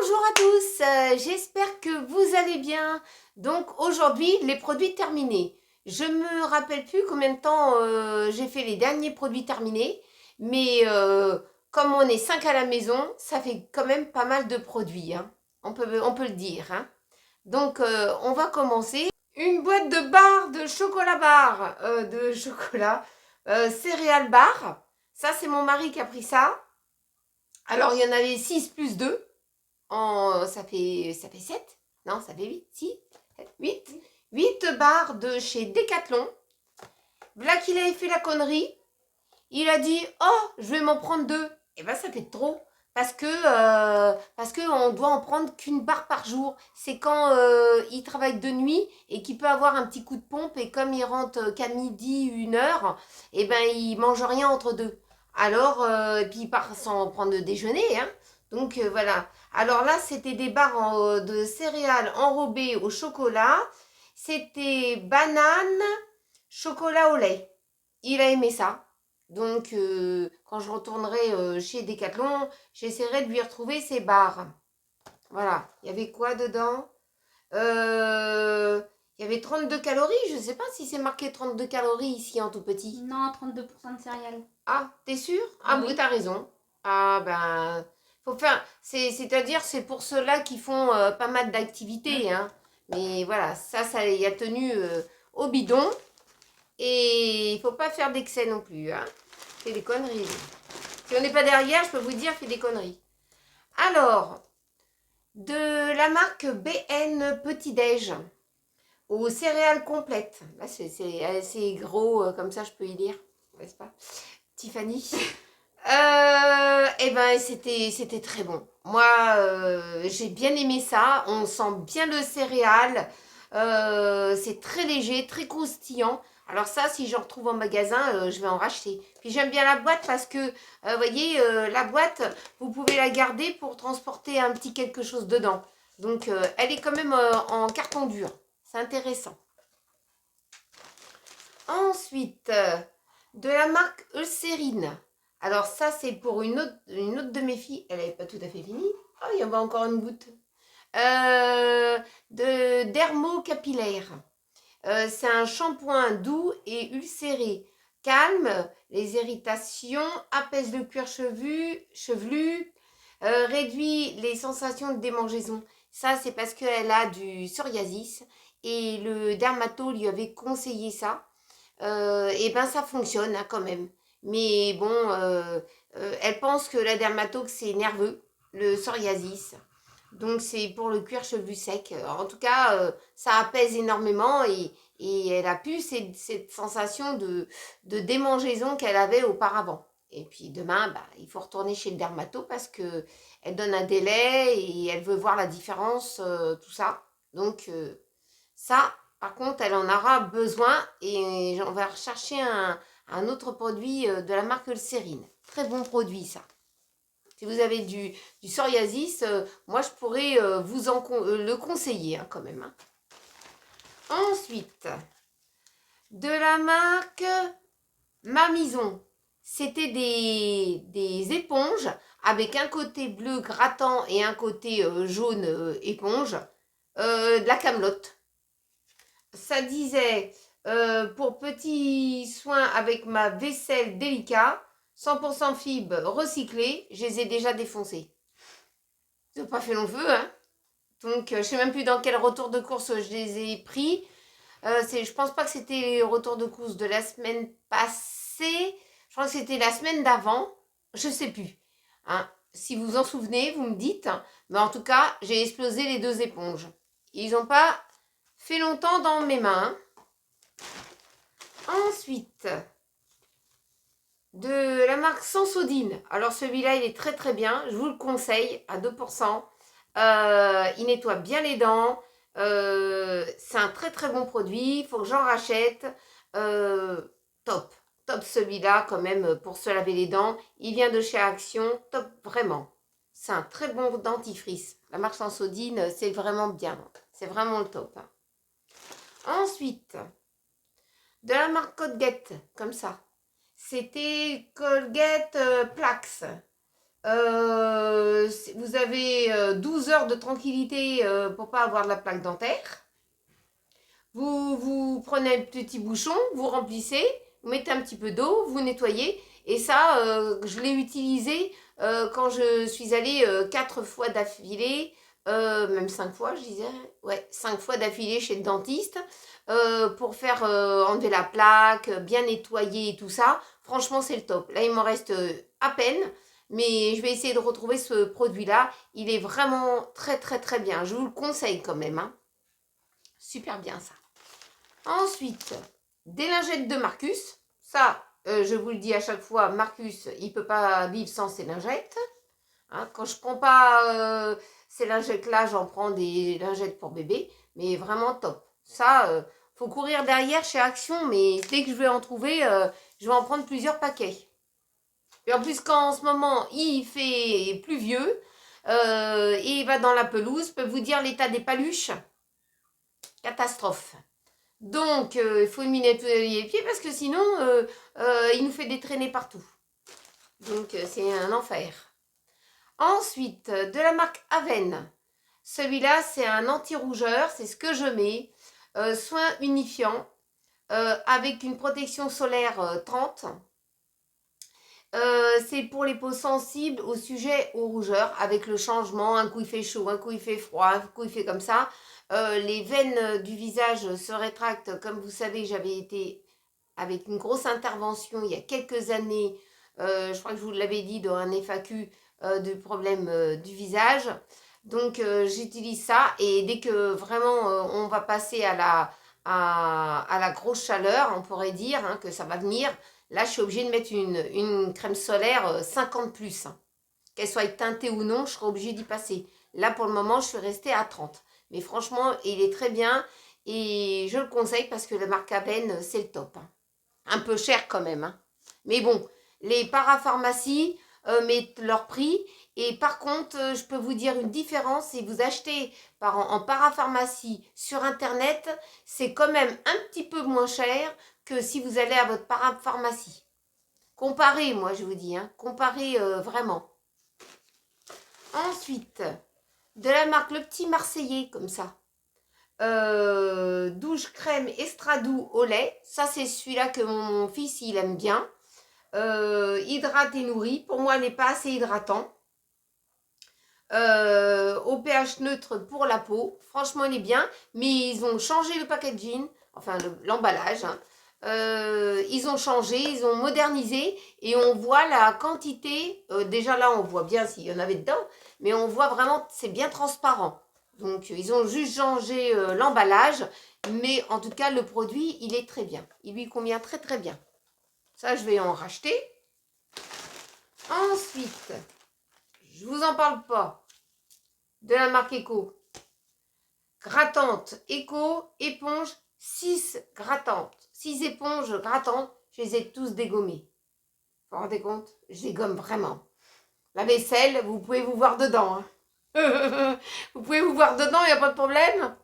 Bonjour à tous, j'espère que vous allez bien. Donc aujourd'hui, les produits terminés. Je me rappelle plus combien de temps j'ai fait les derniers produits terminés, mais comme on est 5 à la maison, ça fait quand même pas mal de produits, hein. On peut le dire, hein. Donc on va commencer. Une boîte de barres de chocolat bar, de chocolat, céréales bar. Ça, c'est mon mari qui a pris ça. Alors, il y en avait 6 plus 2. Ça fait 7. Non, ça fait 8. 6, 7, 8. 8 barres de chez Decathlon. Voilà qu'il avait fait la connerie. Il a dit, oh, je vais m'en prendre 2. Et ben, ça fait trop. Parce que on doit en prendre qu'une barre par jour. C'est quand il travaille de nuit et qu'il peut avoir un petit coup de pompe. Et comme il rentre qu'à midi, 1 heure, et ben, il mange rien entre deux. Alors, et puis il part sans prendre de déjeuner, hein. Donc voilà. Alors là, c'était des barres de céréales enrobées au chocolat. C'était banane, chocolat au lait. Il a aimé ça. Donc, quand je retournerai chez Decathlon, j'essaierai de lui retrouver ses barres. Voilà. Il y avait quoi dedans? Il y avait 32 calories. Je ne sais pas si c'est marqué 32 calories ici en tout petit. Non, 32% de céréales. Ah, t'es sûr? Ah oui, Oui. t'as raison. Ah ben, faut faire. C'est-à-dire, c'est pour ceux-là qui font pas mal d'activités, hein. Mais voilà, ça y a tenu au bidon. Et il faut pas faire d'excès non plus, hein. Fait des conneries. Si on n'est pas derrière, je peux vous dire, fait des conneries. Alors, de la marque BN Petit Déj aux céréales complètes. Là, c'est assez gros, comme ça, je peux y lire, n'est-ce pas? Tiffany. Et ben, c'était très bon. Moi, j'ai bien aimé ça. On sent bien le céréal. C'est très léger, très croustillant. Alors ça, si j'en retrouve en magasin, je vais en racheter. Puis j'aime bien la boîte parce que, vous voyez, la boîte, vous pouvez la garder pour transporter un petit quelque chose dedans. Donc, elle est quand même en carton dur. C'est intéressant. Ensuite, de la marque Eucérine. Alors ça, c'est pour une autre de mes filles. Elle n'est pas tout à fait finie. Oh, il y en a encore une goutte. De dermocapillaire. C'est un shampoing doux et ulcéré. Calme les irritations, apaise le cuir chevelu, réduit les sensations de démangeaison. Ça, c'est parce qu'elle a du psoriasis et le dermato lui avait conseillé ça. Et ben ça fonctionne, hein, quand même. Mais bon, elle pense que la dermato, c'est nerveux, le psoriasis. Donc c'est pour le cuir chevelu sec. En tout cas, ça apaise énormément et elle a plus cette sensation de démangeaison qu'elle avait auparavant. Et puis demain, bah, il faut retourner chez le dermato parce que elle donne un délai et elle veut voir la différence, tout ça. Donc ça, par contre, elle en aura besoin et on va rechercher un autre produit de la marque Eucérine. Très bon produit, ça. Si vous avez du psoriasis, moi, je pourrais le conseiller, hein, quand même, hein. Ensuite, de la marque Mamison. C'était des éponges avec un côté bleu grattant et un côté jaune éponge. De la Camelote. Ça disait pour petits soins avec ma vaisselle délicat, 100% fibres recyclées, je les ai déjà défoncées. Ils n'ont pas fait long feu, hein. Donc je ne sais même plus dans quel retour de course je les ai pris. Je pense pas que c'était les retours de course de la semaine passée. Je crois que c'était la semaine d'avant. Je ne sais plus, hein. Si vous en souvenez, vous me dites. Mais en tout cas, j'ai explosé les 2 éponges. Ils n'ont pas fait longtemps dans mes mains. Ensuite, de la marque Sensodyne. Alors celui-là, il est très très bien. Je vous le conseille à 2%. Il nettoie bien les dents. C'est un très très bon produit. Il faut que j'en rachète. Top. Top celui-là quand même pour se laver les dents. Il vient de chez Action. Top vraiment. C'est un très bon dentifrice. La marque Sensodyne, c'est vraiment bien. C'est vraiment le top, hein. Ensuite, de la marque Colgate, comme ça. C'était Colgate Plax. Vous avez 12 heures de tranquillité pour pas avoir de la plaque dentaire. Vous prenez un petit bouchon, vous remplissez, vous mettez un petit peu d'eau, vous nettoyez. Et ça, je l'ai utilisé quand je suis allée 4 fois d'affilée, même 5 fois, je disais, ouais, 5 fois d'affilée chez le dentiste, pour faire enlever la plaque, bien nettoyer et tout ça. Franchement, c'est le top. Là, il m'en reste à peine, mais je vais essayer de retrouver ce produit-là. Il est vraiment très, très, très bien. Je vous le conseille quand même, hein. Super bien, ça. Ensuite, des lingettes de Marcus. Ça, je vous le dis à chaque fois, Marcus, il ne peut pas vivre sans ses lingettes. Hein, quand je ne prends pas ces lingettes-là, j'en prends des lingettes pour bébé. Mais vraiment top. Ça, faut courir derrière chez Action, mais dès que je vais en trouver, je vais en prendre plusieurs paquets. Et en plus, quand en ce moment, il fait pluvieux, et il va dans la pelouse, je peux vous dire l'état des paluches. Catastrophe. Donc, il faut lui nettoyer les pieds parce que sinon, il nous fait des traînées partout. Donc, c'est un enfer. Ensuite, de la marque Aven. Celui-là, c'est un anti-rougeur. C'est ce que je mets. Soin unifiant avec une protection solaire 30. C'est pour les peaux sensibles au sujet aux rougeurs, avec le changement, un coup il fait chaud, un coup il fait froid, un coup il fait comme ça. Les veines du visage se rétractent, comme vous savez, j'avais été avec une grosse intervention il y a quelques années, je crois que je vous l'avais dit dans un FAQ, du problème du visage. Donc j'utilise ça et dès que vraiment on va passer à la grosse chaleur, on pourrait dire hein, que ça va venir. Là, je suis obligée de mettre une crème solaire 50 plus. Hein. Qu'elle soit teintée ou non, je serai obligée d'y passer. Là, pour le moment, je suis restée à 30. Mais franchement, il est très bien. Et je le conseille parce que la marque Aven, c'est le top. Hein. Un peu cher quand même. Hein. Mais bon, les parapharmacies mettent leur prix. Et par contre, je peux vous dire une différence. Si vous achetez en parapharmacie sur Internet, c'est quand même un petit peu moins cher que si vous allez à votre parapharmacie. Comparez, moi je vous dis, hein, comparez vraiment. Ensuite, de la marque Le Petit Marseillais, comme ça. Douche crème Estradou au lait. Ça, c'est celui-là que mon fils, il aime bien. Hydrate et nourrit. Pour moi, il n'est pas assez hydratant. Au pH neutre pour la peau. Franchement, il est bien. Mais ils ont changé le packaging, enfin l'emballage. Hein. Ils ont changé, ils ont modernisé et on voit la quantité. Déjà là, on voit bien s'il y en avait dedans, mais on voit vraiment, c'est bien transparent. Donc, ils ont juste changé l'emballage, mais en tout cas, le produit, il est très bien. Il lui convient très très bien. Ça, je vais en racheter. Ensuite, je vous en parle pas, de la marque Eco. Grattante Eco, éponge 6 grattantes. 6 éponges grattantes, je les ai tous dégommées. Vous vous rendez compte? Je les gomme vraiment. La vaisselle, vous pouvez vous voir dedans. Hein. Vous pouvez vous voir dedans, il n'y a pas de problème.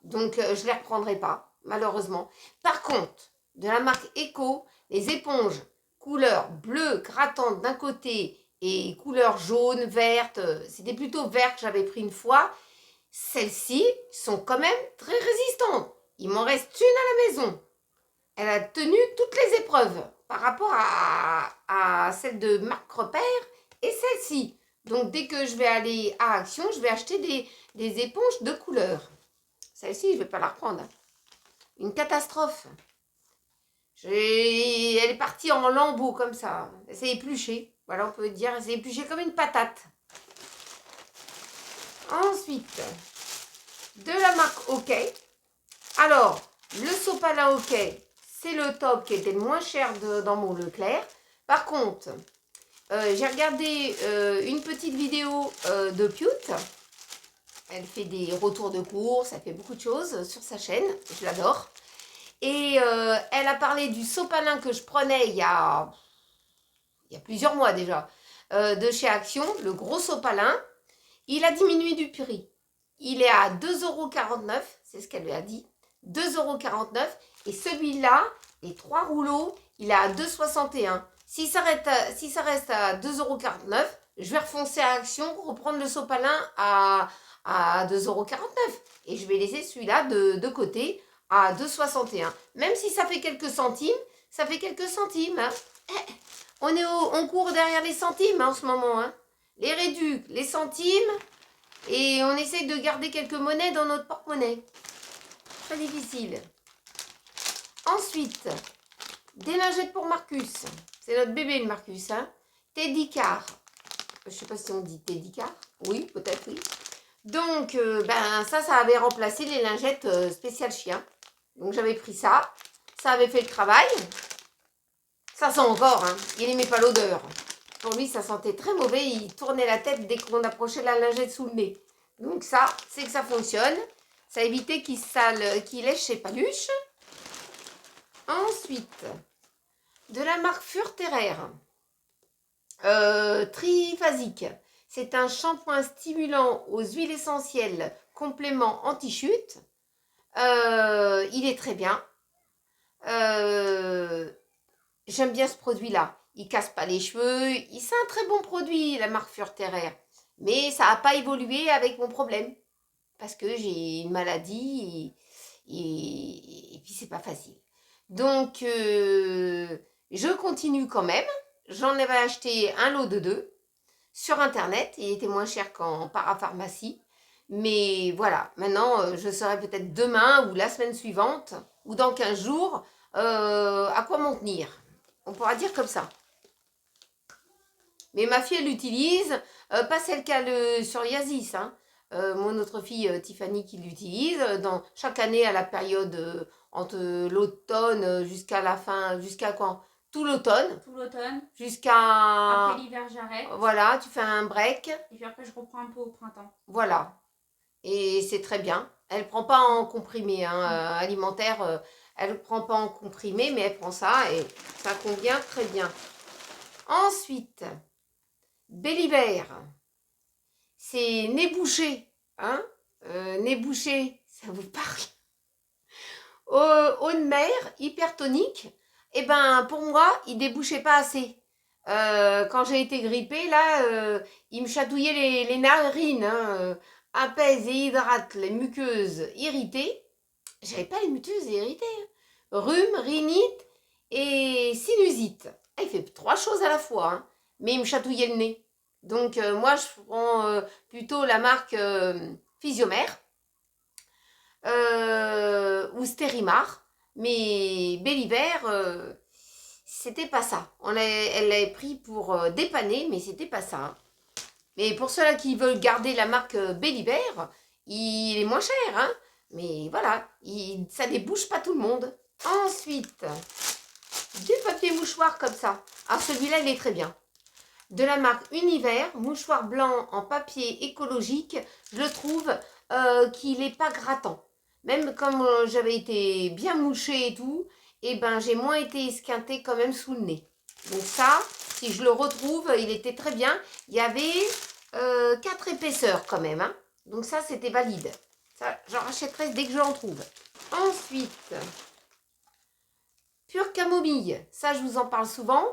Donc, je ne les reprendrai pas, malheureusement. Par contre, de la marque Eco, les éponges couleur bleu grattante d'un côté et couleur jaune, verte, c'était plutôt vert que j'avais pris une fois. Celles-ci sont quand même très résistantes. Il m'en reste une à la maison. Elle a tenu toutes les épreuves par rapport à celle de Marc Repère et celle-ci. Donc, dès que je vais aller à Action, je vais acheter des éponges de couleur. Celle-ci, je ne vais pas la reprendre. Une catastrophe. Elle est partie en lambeaux comme ça. Elle s'est épluchée. Voilà, on peut dire, elle s'est épluchée comme une patate. Ensuite, de la marque OK. Alors, le sopalin OK, c'est le top qui était le moins cher dans mon Leclerc. Par contre, j'ai regardé une petite vidéo de Pute. Elle fait des retours de course, elle fait beaucoup de choses sur sa chaîne. Je l'adore. Et elle a parlé du sopalin que je prenais il y a plusieurs mois déjà, de chez Action, le gros sopalin. Il a diminué du prix. Il est à 2,49 €, c'est ce qu'elle lui a dit. 2,49 € et celui-là, les 3 rouleaux, il est à 2,61 €. Si ça reste à 2,49 €, je vais refoncer à Action, reprendre le sopalin à 2,49 € et je vais laisser celui-là de côté à 2,61 €. Même si ça fait quelques centimes, ça fait quelques centimes. Hein. On court derrière les centimes en ce moment. Hein. Les réducs, les centimes, et on essaye de garder quelques monnaies dans notre porte-monnaie. Très difficile. Ensuite, des lingettes pour Marcus. C'est notre bébé, le Marcus. Hein. Teddy Car. Je ne sais pas si on dit Teddy Car. Oui, peut-être oui. Donc, ça avait remplacé les lingettes spéciales chien. Donc, j'avais pris ça. Ça avait fait le travail. Ça sent encore. Hein. Il n'aimait pas l'odeur. Pour lui, ça sentait très mauvais. Il tournait la tête dès qu'on approchait la lingette sous le nez. Donc, ça, c'est que ça fonctionne. Ça a évité qu'il lèche ses paluches. Ensuite, de la marque Furterer. Triphasique. C'est un shampoing stimulant aux huiles essentielles, complément anti-chute. Il est très bien. J'aime bien ce produit-là. Il casse pas les cheveux. C'est un très bon produit, la marque Furterer. Mais ça n'a pas évolué avec mon problème. Parce que j'ai une maladie et puis c'est pas facile. Donc, je continue quand même. J'en avais acheté un lot de 2 sur Internet. Il était moins cher qu'en parapharmacie. Mais voilà, maintenant, je saurai peut-être demain ou la semaine suivante ou dans 15 jours à quoi m'en tenir. On pourra dire comme ça. Mais ma fille, elle l'utilise, pas celle qui a le psoriasis. Hein. Mon autre fille, Tiffany, qui l'utilise chaque année à la période entre l'automne jusqu'à la fin, jusqu'à quand? Tout l'automne. Tout l'automne. Jusqu'à... Après l'hiver, j'arrête. Voilà, tu fais un break. Et puis après, je reprends un peu au printemps. Voilà. Et c'est très bien. Elle ne prend pas en comprimé alimentaire. Elle ne prend pas en comprimé, mais elle prend ça et ça convient très bien. Ensuite, Bélibert. C'est nez bouché. Hein nez bouché, ça vous parle? Eau de mer, hypertonique. Eh ben, pour moi, il débouchait pas assez. Quand j'ai été grippée, là, il me chatouillait les narines. Hein, apaise et hydrate les muqueuses irritées. J'avais pas les muqueuses irritées. Hein. Rhume, rhinite et sinusite. Ah, il fait 3 choses à la fois. Hein, mais il me chatouillait le nez. Donc, moi, je prends plutôt la marque Physiomère ou Stérimar. Mais Bélibert, c'était pas ça. Elle l'avait pris pour dépanner, mais c'était pas ça. Hein. Mais pour ceux-là qui veulent garder la marque Bélibert, il est moins cher. Hein. Mais voilà, ça débouche pas tout le monde. Ensuite, du papier mouchoir comme ça. Ah, celui-là, il est très bien. De la marque Univers, mouchoir blanc en papier écologique, je trouve qu'il n'est pas grattant. Même comme j'avais été bien mouchée et tout, et ben j'ai moins été esquintée quand même sous le nez. Donc ça, si je le retrouve, il était très bien. Il y avait 4 épaisseurs quand même. Hein. Donc ça, c'était valide. Ça, j'en rachèterai dès que je l'en trouve. Ensuite, Pure Camomille. Ça, je vous en parle souvent.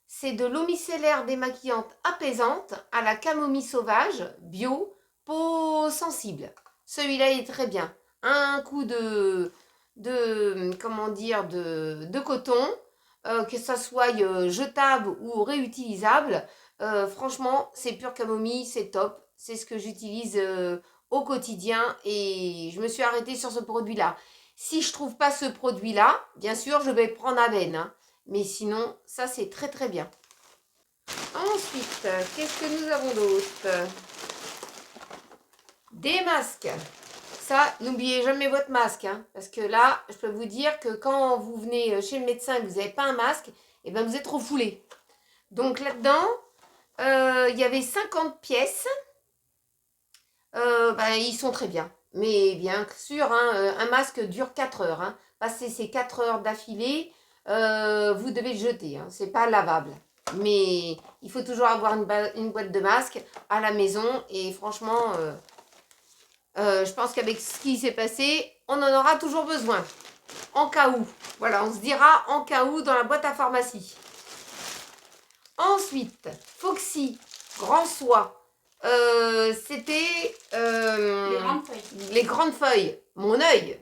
C'est de l'eau micellaire démaquillante apaisante à la camomille sauvage, bio, peau sensible. Celui-là est très bien. Un coup de coton, que ça soit jetable ou réutilisable. Franchement, c'est Pure Camomille, c'est top. C'est ce que j'utilise au quotidien et je me suis arrêtée sur ce produit-là. Si je ne trouve pas ce produit-là, bien sûr, je vais prendre Aven. Hein. Mais sinon, ça, c'est très, très bien. Ensuite, qu'est-ce que nous avons d'autre? Des masques. Ça, n'oubliez jamais votre masque. Hein, parce que là, je peux vous dire que quand vous venez chez le médecin et que vous n'avez pas un masque, eh ben, vous êtes refoulé. Donc là-dedans, il y avait 50 pièces. Ils sont très bien. Mais bien sûr, hein, un masque dure 4 heures. Hein. Passer ces 4 heures d'affilée, vous devez le jeter. Hein. C'est pas lavable. Mais il faut toujours avoir une boîte de masques à la maison. Et franchement, je pense qu'avec ce qui s'est passé, on en aura toujours besoin. En cas où. Voilà, on se dira en cas où dans la boîte à pharmacie. Ensuite, Foxy. Grand soie. C'était les grandes feuilles. Mon œil.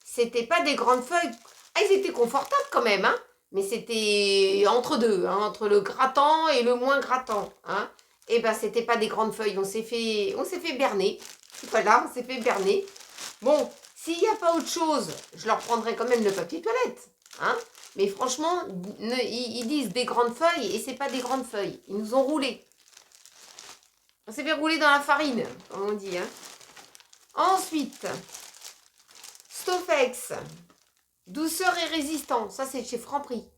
C'était pas des grandes feuilles. Ah, ils étaient confortables quand même, hein. Mais c'était entre deux, hein, entre le grattant et le moins grattant, hein. Et ben c'était pas des grandes feuilles. On s'est fait berner. Voilà, on s'est fait berner. Bon, s'il n'y a pas autre chose, je leur prendrai quand même le papier toilette, hein. Mais franchement, ils disent des grandes feuilles et c'est pas des grandes feuilles. Ils nous ont roulé. On s'est fait rouler dans la farine, comme on dit, hein. Ensuite, Stofex, douceur et résistant. Ça, c'est chez Franprix.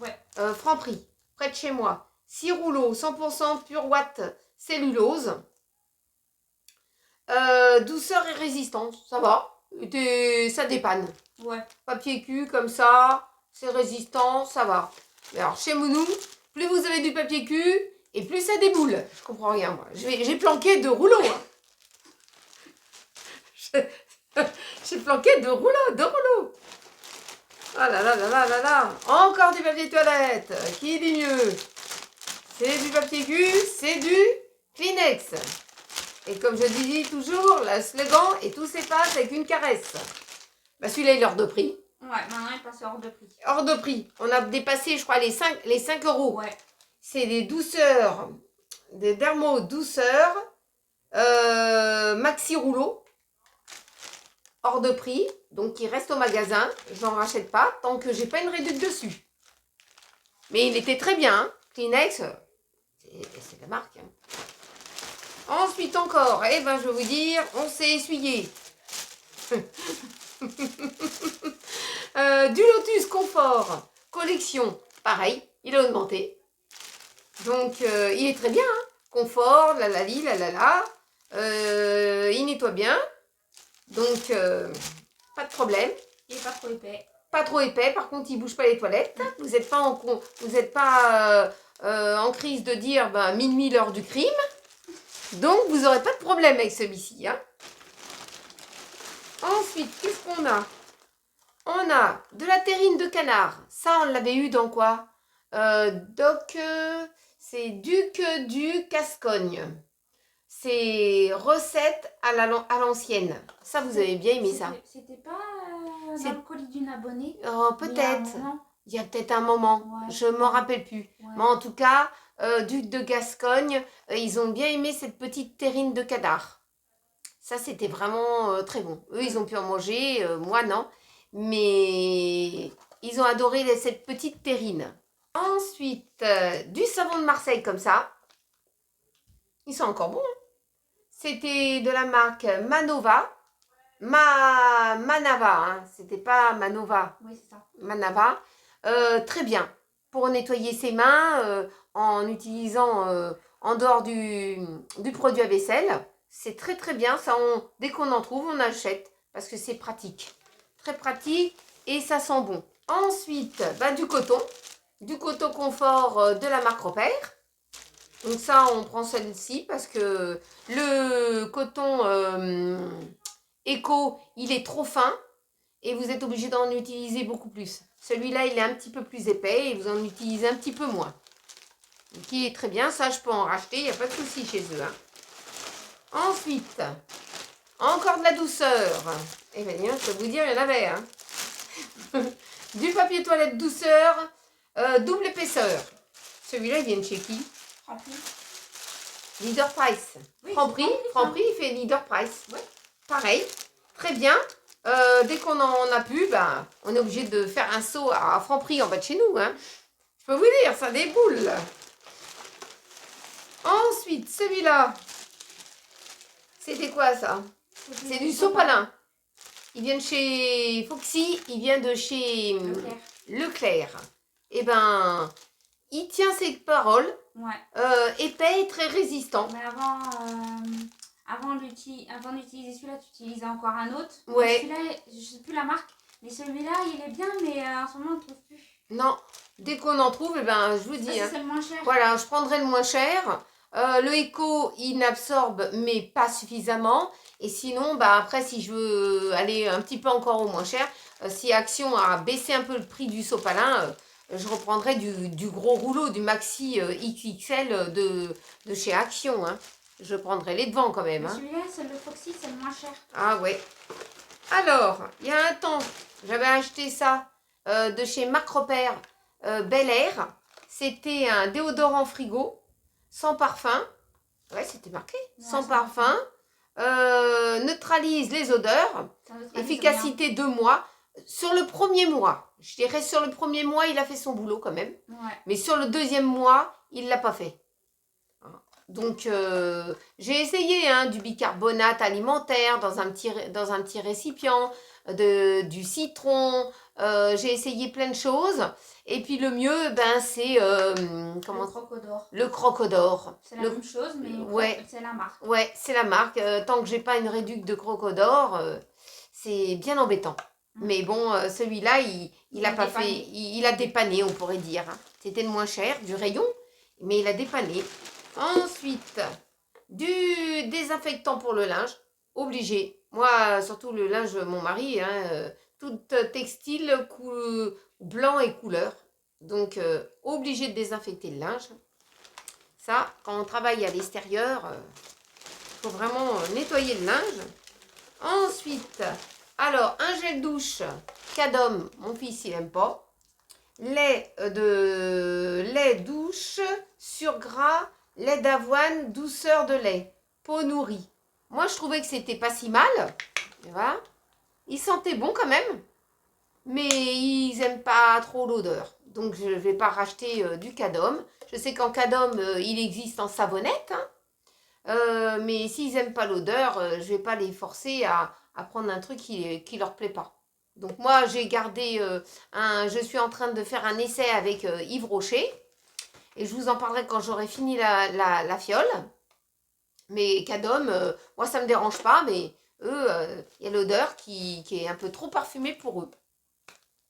Ouais. Franprix, près de chez moi. 6 rouleaux, 100% pure watt cellulose. Douceur et résistance, ça va. Ça dépanne. Ouais. Papier cul comme ça, c'est résistant, ça va. Mais alors chez nous, plus vous avez du papier cul et plus ça déboule. Je comprends rien moi. J'ai planqué 2 rouleaux. Hein. J'ai planqué 2 rouleaux. Ah là là là là là là. Encore du papier toilette. Qui dit mieux? C'est du papier cul, c'est du Kleenex. Et comme je dis toujours, le slogan, et tout s'efface avec une caresse. Bah celui-là, il est hors de prix. Ouais, maintenant il passe hors de prix. Hors de prix. On a dépassé, je crois, les 5 euros. Ouais. C'est des douceurs, des dermo douceurs, maxi rouleau, hors de prix. Donc, il reste au magasin. J'en rachète pas tant que j'ai pas une réduction dessus. Mais il était très bien. Hein. Kleenex, c'est la marque. Hein. Ensuite encore, eh ben, je vais vous dire, on s'est essuyé. Du Lotus Confort collection, pareil, il a augmenté. Donc, il est très bien. Hein. Confort, la la li, la la la. Il nettoie bien. Donc, pas de problème. Il est pas trop épais. Pas trop épais. Par contre, il bouge pas les toilettes. Vous n'êtes pas, en crise de dire ben, minuit l'heure du crime. Donc, vous n'aurez pas de problème avec celui-ci. Hein. Ensuite, qu'est-ce qu'on a? On a de la terrine de canard. Ça, on l'avait eu dans quoi? C'est Duc du Gascogne. C'est recette à l'ancienne. Ça, vous avez bien aimé ça? C'était pas dans le colis d'une abonnée? Peut-être. Il y a peut-être un moment. Ouais, je ne m'en rappelle plus. Ouais. Mais en tout cas, Duc de Gascogne, ils ont bien aimé cette petite terrine de canard. Ça, c'était vraiment très bon. Eux, ils ont pu en manger. Moi, non. Mais ils ont adoré cette petite terrine. Ensuite, du savon de Marseille comme ça. Ils sont encore bons. Hein. C'était de la marque Manova. Manava, hein. C'était pas Manova. Oui, c'est ça. Manava. Très bien. Pour nettoyer ses mains en utilisant en dehors du produit à vaisselle. C'est très très bien. Ça, dès qu'on en trouve, on achète. Parce que c'est pratique. Très pratique et ça sent bon. Ensuite, bah, du coton confort de la marque Repère. Donc ça, on prend celle-ci parce que le coton éco, il est trop fin et vous êtes obligé d'en utiliser beaucoup plus. Celui-là, il est un petit peu plus épais et vous en utilisez un petit peu moins. Donc il est très bien, ça je peux en racheter, il n'y a pas de souci chez eux. Hein. Ensuite, encore de la douceur. Eh bien, je peux vous dire, il y en avait. Hein. Du papier toilette douceur, double épaisseur. Celui-là, il vient de chez qui? Franprix. Leader Price. Oui, Franprix, il fait Leader Price. Oui. Pareil, très bien. Dès qu'on en a plus, ben, on est obligé de faire un saut à Franprix en bas de chez nous. Hein. Je peux vous dire, ça déboule. Ensuite, celui-là. C'était quoi ça? C'est du sopalin. Il vient de chez Foxy, il vient de chez Leclerc. Eh ben, il tient ses paroles. Ouais. Épais et très résistant. Mais avant d'utiliser celui-là, tu utilisais encore un autre. Ouais. Celui-là, je ne sais plus la marque, mais celui-là, il est bien, mais en ce moment, on ne trouve plus. Non, dès qu'on en trouve, eh ben, je vous dis. Ça, c'est le moins cher. Voilà, je prendrai le moins cher. Le éco, il n'absorbe, mais pas suffisamment. Et sinon, bah, après, si je veux aller un petit peu encore au moins cher, si Action a baissé un peu le prix du sopalin, je reprendrai du gros rouleau, du maxi XXL de chez Action. Hein. Je prendrai les devants quand même. Mais Hein. celui-là, c'est le Foxy, c'est le moins cher. Ah ouais. Alors, il y a un temps, j'avais acheté ça de chez Marc Repère Bel Air. C'était un déodorant frigo, sans parfum. Ouais, c'était marqué. Ouais, sans sans parfum. Neutralise les odeurs. Ça neutralise rien. Efficacité 2 mois. Sur le premier mois, je dirais sur le premier mois, il a fait son boulot quand même. Ouais. Mais sur le deuxième mois, il ne l'a pas fait. Donc, j'ai essayé hein, du bicarbonate alimentaire dans un petit récipient, du citron. J'ai essayé plein de choses. Et puis le mieux, ben, c'est Le Crocodore. le Crocodore. C'est la même chose, mais Ouais. c'est la marque. Ouais, c'est la marque. Tant que j'ai pas une réduc de Crocodore, c'est bien embêtant. Mais bon, celui-là, il a pas fait, il a dépanné, on pourrait dire. Hein. C'était le moins cher du rayon, mais il a dépanné. Ensuite, du désinfectant pour le linge, obligé. Moi, surtout le linge, mon mari, hein, tout textile blanc et couleur. Donc, obligé de désinfecter le linge. Ça, quand on travaille à l'extérieur, il faut vraiment nettoyer le linge. Ensuite, alors, un gel douche Cadom, mon fils, il n'aime pas. Lait douche sur gras, lait d'avoine, douceur de lait, peau nourrie. Moi, je trouvais que c'était pas si mal. Voilà. Ils sentaient bon quand même, mais ils n'aiment pas trop l'odeur. Donc, je ne vais pas racheter du Cadom. Je sais qu'en Cadom, il existe en savonnette. Hein. Mais s'ils n'aiment pas l'odeur, je ne vais pas les forcer à prendre un truc qui ne leur plaît pas. Donc moi, j'ai gardé je suis en train de faire un essai avec Yves Rocher. Et je vous en parlerai quand j'aurai fini la fiole. Mais Cadom, moi, ça ne me dérange pas. Mais eux, il y a l'odeur qui est un peu trop parfumée pour eux.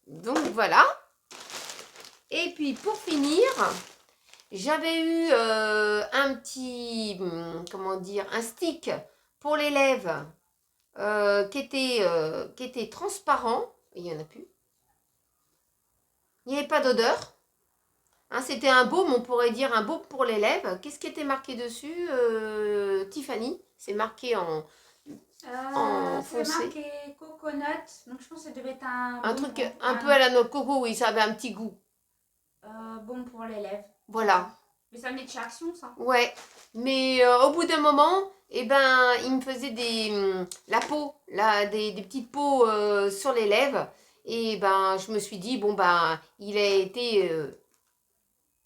Donc voilà. Et puis pour finir, j'avais eu un petit, comment dire, un stick pour les lèvres. Qui était transparent. Il n'y en a plus. Il n'y avait pas d'odeur. Hein, c'était un baume, on pourrait dire un baume pour les lèvres. Qu'est-ce qui était marqué dessus Tiffany. C'est marqué en foncé. C'est marqué coconut. Donc je pense que ça devait être un truc un peu à la noix de coco. Oui, ça avait un petit goût. Bon pour les lèvres. Voilà. Mais ça venait de chez Action, ça. Ouais. Mais au bout d'un moment, eh ben, il me faisait la peau, des petites peaux sur les lèvres. Et ben, je me suis dit, bon, ben, il a été...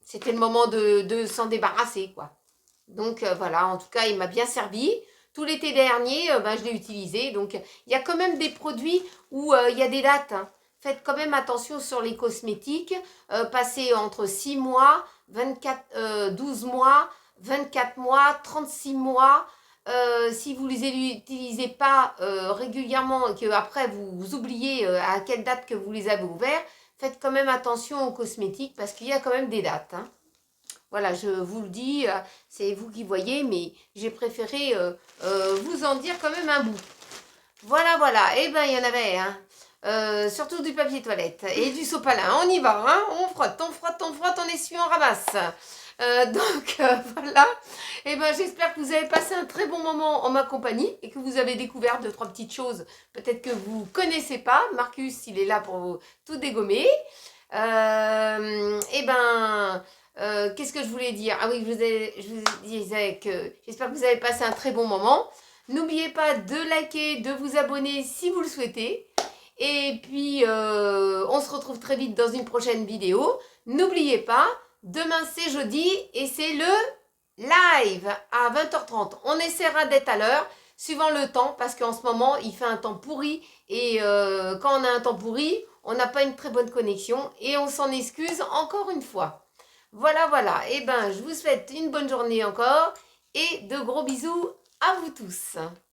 c'était le moment de s'en débarrasser, quoi. Donc, voilà, en tout cas, il m'a bien servi. Tout l'été dernier, ben, je l'ai utilisé. Donc, il y a quand même des produits où il y a des dates. Hein. Faites quand même attention sur les cosmétiques. Passez entre 6 mois, 12 mois, 24 mois, 36 mois. Si vous ne les utilisez pas régulièrement et qu'après vous oubliez à quelle date que vous les avez ouverts, faites quand même attention aux cosmétiques parce qu'il y a quand même des dates. Hein. Voilà, je vous le dis, c'est vous qui voyez, mais j'ai préféré vous en dire quand même un bout. Voilà, voilà. Eh bien, il y en avait, hein. Surtout du papier toilette et du sopalin. On y va, hein. On frotte, on frotte, on frotte, on essuie, on ramasse. Voilà. Et ben j'espère que vous avez passé un très bon moment en ma compagnie et que vous avez découvert 2-3 petites choses peut-être que vous connaissez pas. Marcus, il est là pour tout dégommer. Et ben qu'est-ce que je voulais dire? Ah oui, je vous disais que j'espère que vous avez passé un très bon moment. N'oubliez pas de liker, de vous abonner si vous le souhaitez. Et puis, on se retrouve très vite dans une prochaine vidéo. N'oubliez pas, demain c'est jeudi et c'est le live à 20h30. On essaiera d'être à l'heure, suivant le temps, parce qu'en ce moment, il fait un temps pourri. Et quand on a un temps pourri, on n'a pas une très bonne connexion. Et on s'en excuse encore une fois. Voilà, voilà. Et ben, je vous souhaite une bonne journée encore. Et de gros bisous à vous tous.